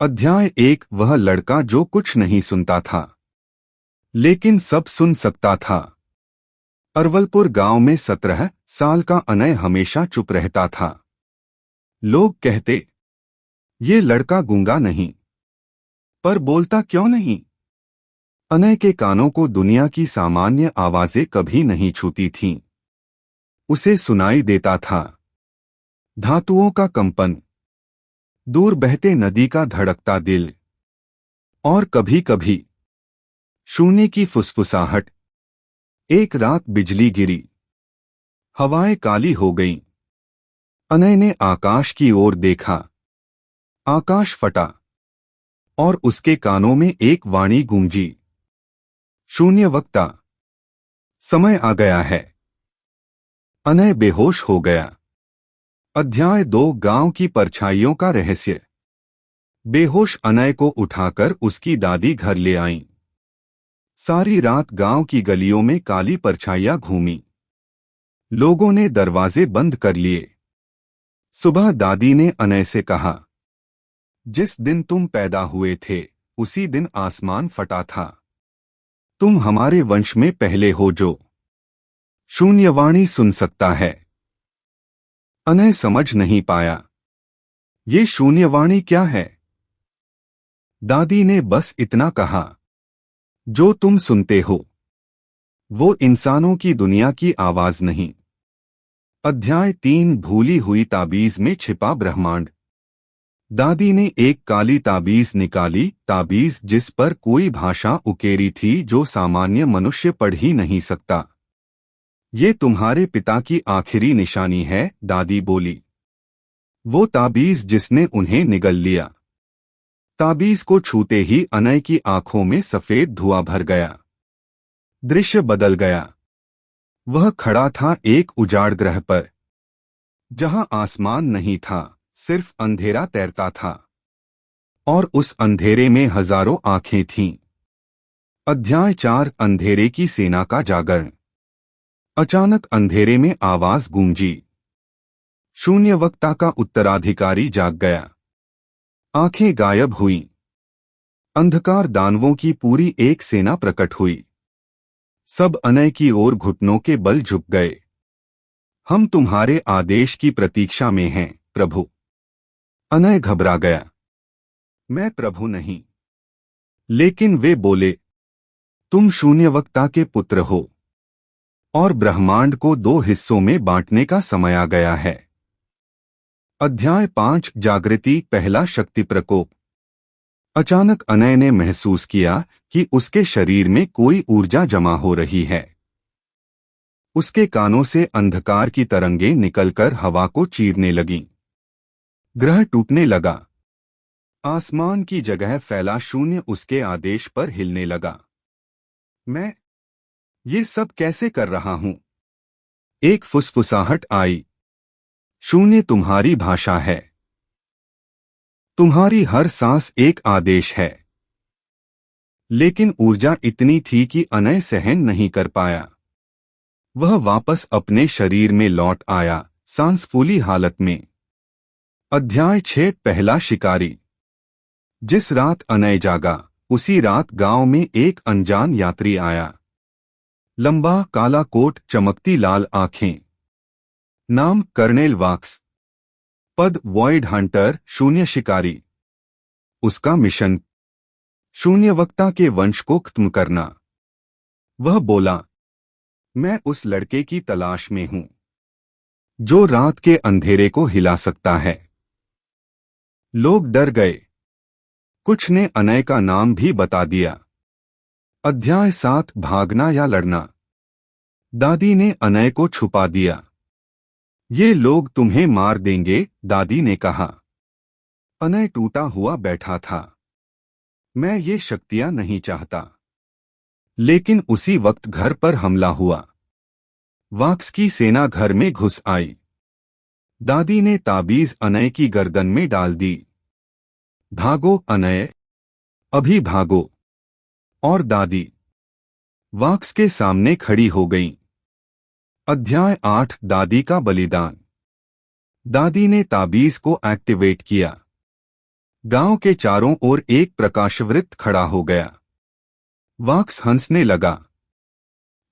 अध्याय 1। वह लड़का जो कुछ नहीं सुनता था लेकिन सब सुन सकता था। अरवलपुर गांव में 17 साल का अनय हमेशा चुप रहता था। लोग कहते, ये लड़का गूंगा नहीं, पर बोलता क्यों नहीं? अनय के कानों को दुनिया की सामान्य आवाजें कभी नहीं छूती थीं। उसे सुनाई देता था धातुओं का कंपन, दूर बहते नदी का धड़कता दिल, और कभी कभी शून्य की फुसफुसाहट। एक रात बिजली गिरी, हवाएं काली हो गईं। अनय ने आकाश की ओर देखा। आकाश फटा और उसके कानों में एक वाणी गूंजी, शून्य वक्ता, समय आ गया है। अनय बेहोश हो गया। अध्याय 2। गांव की परछाइयों का रहस्य। बेहोश अनय को उठाकर उसकी दादी घर ले आईं। सारी रात गांव की गलियों में काली परछाइयां घूमी। लोगों ने दरवाजे बंद कर लिए। सुबह दादी ने अनय से कहा, जिस दिन तुम पैदा हुए थे उसी दिन आसमान फटा था। तुम हमारे वंश में पहले हो जो शून्यवाणी सुन सकता है। अनय समझ नहीं पाया, ये शून्यवाणी क्या है? दादी ने बस इतना कहा, जो तुम सुनते हो वो इंसानों की दुनिया की आवाज नहीं। अध्याय 3। भूली हुई ताबीज में छिपा ब्रह्मांड। दादी ने एक काली ताबीज निकाली, ताबीज जिस पर कोई भाषा उकेरी थी जो सामान्य मनुष्य पढ़ ही नहीं सकता। ये तुम्हारे पिता की आखिरी निशानी है, दादी बोली। वो ताबीज जिसने उन्हें निगल लिया। ताबीज को छूते ही अनय की आंखों में सफेद धुआं भर गया। दृश्य बदल गया। वह खड़ा था एक उजाड़ ग्रह पर, जहां आसमान नहीं था, सिर्फ अंधेरा तैरता था, और उस अंधेरे में हजारों आंखें थीं। अध्याय 4। अंधेरे की सेना का जागरण। अचानक अंधेरे में आवाज गूंजी, शून्य वक्ता का उत्तराधिकारी जाग गया। आंखें गायब हुईं। अंधकार दानवों की पूरी एक सेना प्रकट हुई। सब अनय की ओर घुटनों के बल झुक गए। हम तुम्हारे आदेश की प्रतीक्षा में हैं, प्रभु। अनय घबरा गया। मैं प्रभु नहीं। लेकिन वे बोले, तुम शून्यवक्ता के पुत्र हो, और ब्रह्मांड को 2 हिस्सों में बांटने का समय आ गया है। अध्याय 5। जागृति। पहला शक्ति प्रकोप। अचानक अनय ने महसूस किया कि उसके शरीर में कोई ऊर्जा जमा हो रही है। उसके कानों से अंधकार की तरंगें निकलकर हवा को चीरने लगीं। ग्रह टूटने लगा। आसमान की जगह फैला शून्य उसके आदेश पर हिलने लगा। मैं ये सब कैसे कर रहा हूं? एक फुसफुसाहट आई, शून्य तुम्हारी भाषा है। तुम्हारी हर सांस एक आदेश है। लेकिन ऊर्जा इतनी थी कि अनय सहन नहीं कर पाया। वह वापस अपने शरीर में लौट आया, सांस फूली हालत में। अध्याय 6। पहला शिकारी। जिस रात अनय जागा उसी रात गांव में एक अनजान यात्री आया। लंबा काला कोट, चमकती लाल आंखें। नाम कर्नेल वाक्स। पद वॉइड हंटर, शून्य शिकारी। उसका मिशन शून्यवक्ता के वंश को खत्म करना। वह बोला, मैं उस लड़के की तलाश में हूं जो रात के अंधेरे को हिला सकता है। लोग डर गए। कुछ ने अनय का नाम भी बता दिया। अध्याय 7। भागना या लड़ना। दादी ने अनय को छुपा दिया। ये लोग तुम्हें मार देंगे, दादी ने कहा। अनय टूटा हुआ बैठा था। मैं ये शक्तियां नहीं चाहता। लेकिन उसी वक्त घर पर हमला हुआ। वाक्स की सेना घर में घुस आई। दादी ने ताबीज अनय की गर्दन में डाल दी। भागो अनय, अभी भागो। और दादी वाक्स के सामने खड़ी हो गईं। अध्याय 8। दादी का बलिदान। दादी ने ताबीज को एक्टिवेट किया। गांव के चारों ओर एक प्रकाशवृत्त खड़ा हो गया। वाक्स हंसने लगा।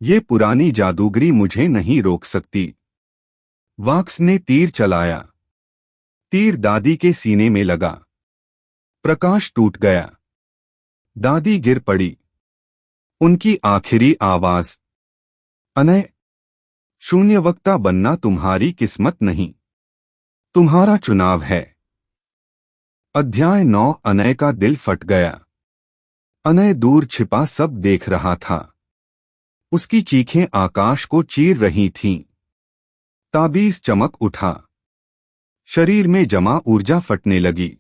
ये पुरानी जादूगरी मुझे नहीं रोक सकती। वाक्स ने तीर चलाया। तीर दादी के सीने में लगा। प्रकाश टूट गया। दादी गिर पड़ी। उनकी आखिरी आवाज, अनय, शून्यवक्ता बनना तुम्हारी किस्मत नहीं, तुम्हारा चुनाव है। अध्याय 9। अनय का दिल फट गया। अनय दूर छिपा सब देख रहा था। उसकी चीखें आकाश को चीर रही थीं। ताबीज चमक उठा। शरीर में जमा ऊर्जा फटने लगी।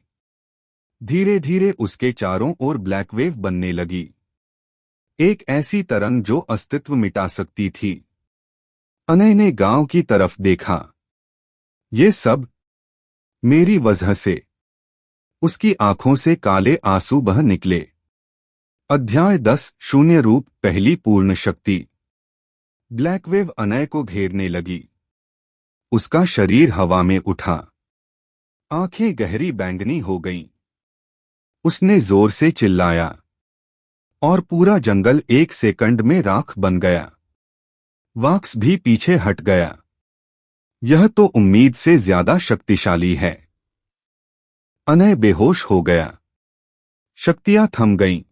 धीरे धीरे उसके चारों ओर ब्लैकवेव बनने लगी। एक ऐसी तरंग जो अस्तित्व मिटा सकती थी। अनय ने गांव की तरफ देखा। ये सब मेरी वजह से। उसकी आंखों से काले आंसू बह निकले। अध्याय 10। शून्य रूप, पहली पूर्ण शक्ति। ब्लैकवेव अनय को घेरने लगी। उसका शरीर हवा में उठा। आंखें गहरी बैंगनी हो गईं। उसने जोर से चिल्लाया और पूरा जंगल एक सेकंड में राख बन गया। वाक्स भी पीछे हट गया। यह तो उम्मीद से ज्यादा शक्तिशाली है। अनय बेहोश हो गया। शक्तियां थम गईं।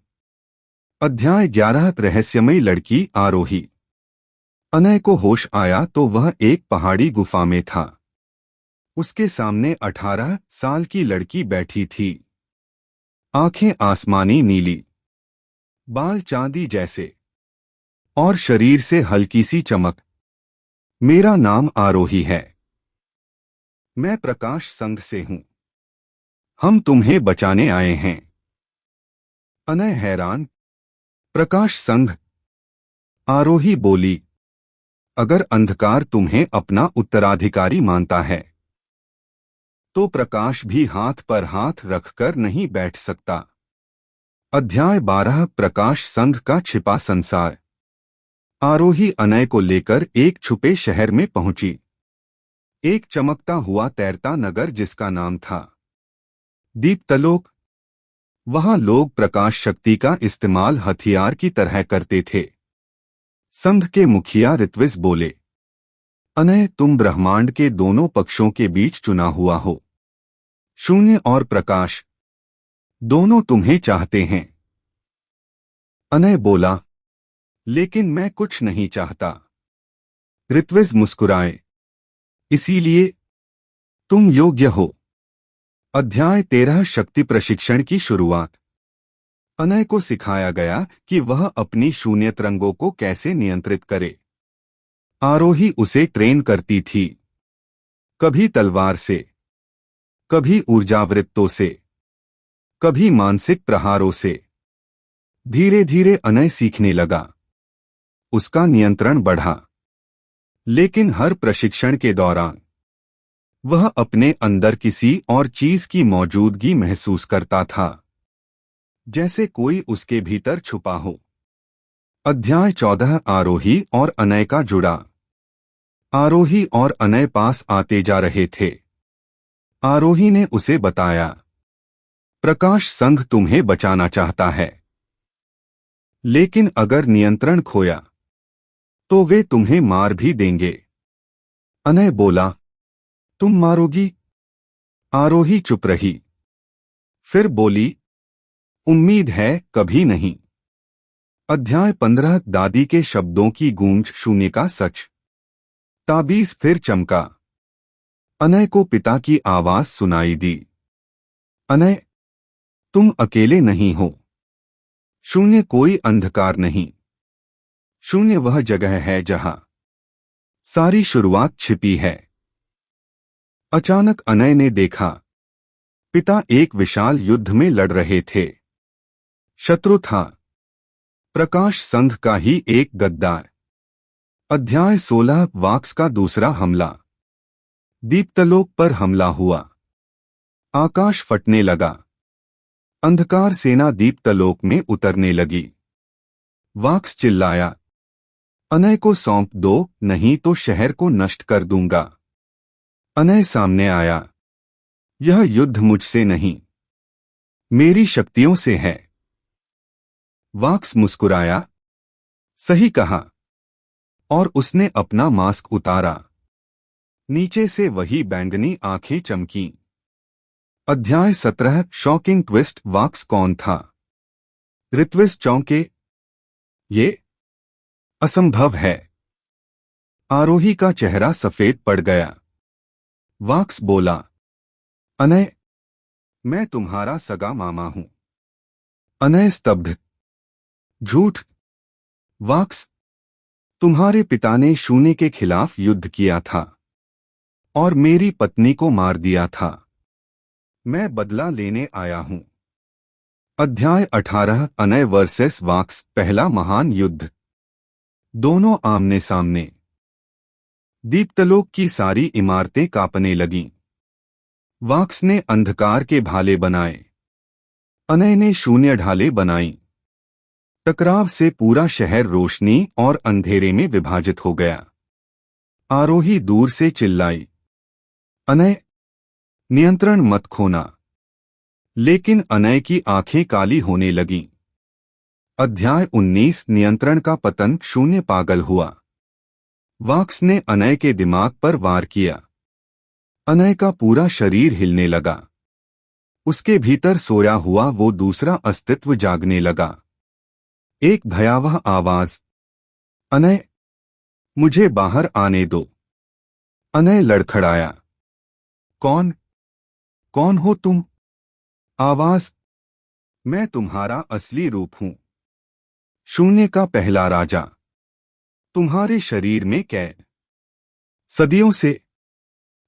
अध्याय 11। रहस्यमयी लड़की आरोही। अनय को होश आया तो वह एक पहाड़ी गुफा में था। उसके सामने 18 साल की लड़की बैठी थी। आंखें आसमानी नीली, बाल चांदी जैसे और शरीर से हल्की सी चमक। मेरा नाम आरोही है। मैं प्रकाश संघ से हूं। हम तुम्हें बचाने आए हैं। अनय हैरान। प्रकाश संघ? आरोही बोली, अगर अंधकार तुम्हें अपना उत्तराधिकारी मानता है तो प्रकाश भी हाथ पर हाथ रखकर नहीं बैठ सकता। अध्याय 12। प्रकाश संघ का छिपा संसार। आरोही अनय को लेकर एक छुपे शहर में पहुंची। एक चमकता हुआ तैरता नगर जिसका नाम था दीप्तलोक। वहां लोग प्रकाश शक्ति का इस्तेमाल हथियार की तरह करते थे। संघ के मुखिया ऋत्विज बोले, अनय, तुम ब्रह्मांड के दोनों पक्षों के बीच चुना हुआ हो। शून्य और प्रकाश दोनों तुम्हें चाहते हैं। अनय बोला, लेकिन मैं कुछ नहीं चाहता। ऋत्विज मुस्कुराए, इसीलिए तुम योग्य हो। अध्याय 13। शक्ति प्रशिक्षण की शुरुआत। अनय को सिखाया गया कि वह अपनी शून्य तरंगों को कैसे नियंत्रित करे। आरोही उसे ट्रेन करती थी, कभी तलवार से, कभी ऊर्जावृत्तों से, कभी मानसिक प्रहारों से। धीरे धीरे अनय सीखने लगा। उसका नियंत्रण बढ़ा। लेकिन हर प्रशिक्षण के दौरान वह अपने अंदर किसी और चीज की मौजूदगी महसूस करता था, जैसे कोई उसके भीतर छुपा हो। अध्याय 14। आरोही और अनय का जुड़ा। आरोही और अनय पास आते जा रहे थे। आरोही ने उसे बताया, प्रकाश संघ तुम्हें बचाना चाहता है, लेकिन अगर नियंत्रण खोया तो वे तुम्हें मार भी देंगे। अनय बोला, तुम मारोगी? आरोही चुप रही। फिर बोली, उम्मीद है, कभी नहीं। अध्याय 15। दादी के शब्दों की गूंज, शून्य का सच। ताबीज फिर चमका। अनय को पिता की आवाज सुनाई दी, अनय, तुम अकेले नहीं हो। शून्य कोई अंधकार नहीं। शून्य वह जगह है जहां सारी शुरुआत छिपी है। अचानक अनय ने देखा, पिता एक विशाल युद्ध में लड़ रहे थे। शत्रु था प्रकाश संघ का ही एक गद्दार। अध्याय 16। वाक्स का दूसरा हमला। दीप्तलोक पर हमला हुआ। आकाश फटने लगा। अंधकार सेना दीप्तलोक में उतरने लगी। वाक्स चिल्लाया, अनय को सौंप दो, नहीं तो शहर को नष्ट कर दूंगा। अनय सामने आया, यह युद्ध मुझसे नहीं, मेरी शक्तियों से है। वाक्स मुस्कुराया, सही कहा, और उसने अपना मास्क उतारा। नीचे से वही बैंगनी आंखें चमकीं। अध्याय 17 शॉकिंग ट्विस्ट। वाक्स कौन था? ऋत्विज चौंके। ये असंभव है। आरोही का चेहरा सफेद पड़ गया। वाक्स बोला, अनय, मैं तुम्हारा सगा मामा हूं। अनय स्तब्ध। झूठ। वाक्स, तुम्हारे पिता ने शून्य के खिलाफ युद्ध किया था और मेरी पत्नी को मार दिया था। मैं बदला लेने आया हूं। अध्याय 18 अनय वर्सेस वाक्स। पहला महान युद्ध। दोनों आमने सामने। दीप्तलोक की सारी इमारतें कांपने लगीं। वाक्स ने अंधकार के भाले बनाए, अनय ने शून्य ढाले बनाई। टकराव से पूरा शहर रोशनी और अंधेरे में विभाजित हो गया। आरोही दूर से चिल्लाई, अनय, नियंत्रण मत खोना। लेकिन अनय की आंखें काली होने लगीं। अध्याय 19 नियंत्रण का पतन। शून्य पागल हुआ। वाक्स ने अनय के दिमाग पर वार किया। अनय का पूरा शरीर हिलने लगा। उसके भीतर सोया हुआ वो दूसरा अस्तित्व जागने लगा। एक भयावह आवाज, अनय, मुझे बाहर आने दो। अनय लड़खड़ाया। कौन? कौन हो तुम? आवाज, मैं तुम्हारा असली रूप हूं, शून्य का पहला राजा, तुम्हारे शरीर में कैद सदियों से।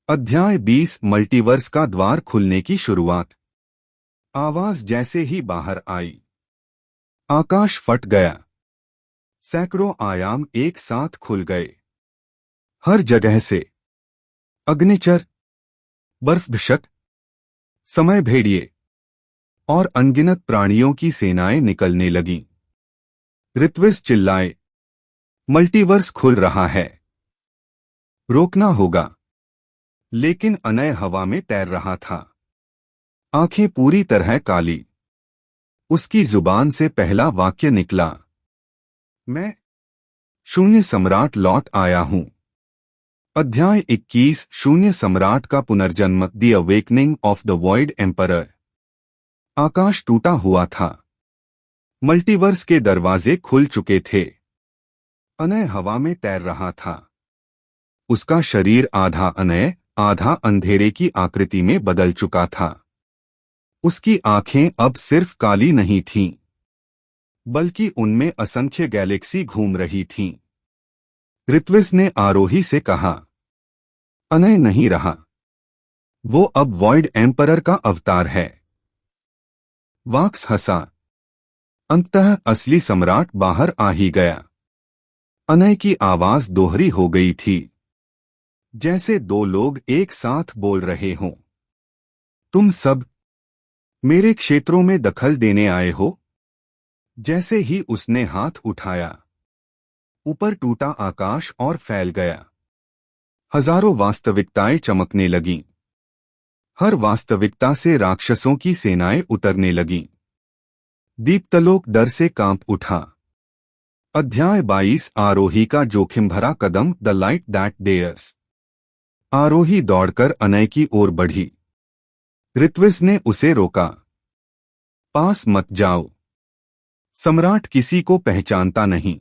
अध्याय 20 मल्टीवर्स का द्वार खुलने की शुरुआत। आवाज जैसे ही बाहर आई, आकाश फट गया। सैकड़ों आयाम एक साथ खुल गए। हर जगह से अग्निचर, बर्फभिषक, समय भेड़िए और अनगिनत प्राणियों की सेनाएं निकलने लगीं। ऋत्विज चिल्लाए, मल्टीवर्स खुल रहा है, रोकना होगा। लेकिन अनय हवा में तैर रहा था, आंखें पूरी तरह काली। उसकी जुबान से पहला वाक्य निकला, मैं शून्य सम्राट लौट आया हूं। अध्याय 21 शून्य सम्राट का पुनर्जन्म। The awakening of the void emperor. आकाश टूटा हुआ था। मल्टीवर्स के दरवाजे खुल चुके थे। अनय हवा में तैर रहा था। उसका शरीर आधा अनय आधा अंधेरे की आकृति में बदल चुका था। उसकी आंखें अब सिर्फ काली नहीं थीं, बल्कि उनमें असंख्य गैलेक्सी घूम रही थीं। ऋत्विज ने आरोही से कहा, अनय नहीं रहा, वो अब वॉइड एम्परर का अवतार है। वाक्स हंसा। अंततः असली सम्राट बाहर आ ही गया। अनय की आवाज दोहरी हो गई थी, जैसे दो लोग एक साथ बोल रहे हों। तुम सब मेरे क्षेत्रों में दखल देने आए हो। जैसे ही उसने हाथ उठाया, ऊपर टूटा आकाश और फैल गया। हजारों वास्तविकताएं चमकने लगीं। हर वास्तविकता से राक्षसों की सेनाएं उतरने लगीं। दीप्तलोक डर से कांप उठा। अध्याय 22 आरोही का जोखिम भरा कदम। The light that dares. Aarohi दौड़कर अनय की ओर बढ़ी। ऋत्विज ने उसे रोका, पास मत जाओ, सम्राट किसी को पहचानता नहीं।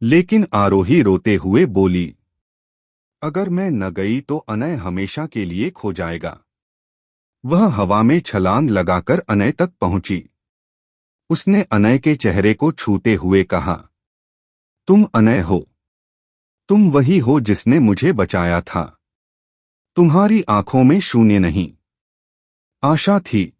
लेकिन आरोही रोते हुए बोली, अगर मैं न गई तो अनय हमेशा के लिए खो जाएगा। वह हवा में छलांग लगाकर अनय तक पहुंची। उसने अनय के चेहरे को छूते हुए कहा, तुम अनय हो। तुम वही हो जिसने मुझे बचाया था। तुम्हारी आंखों में शून्य नहीं, आशा थी।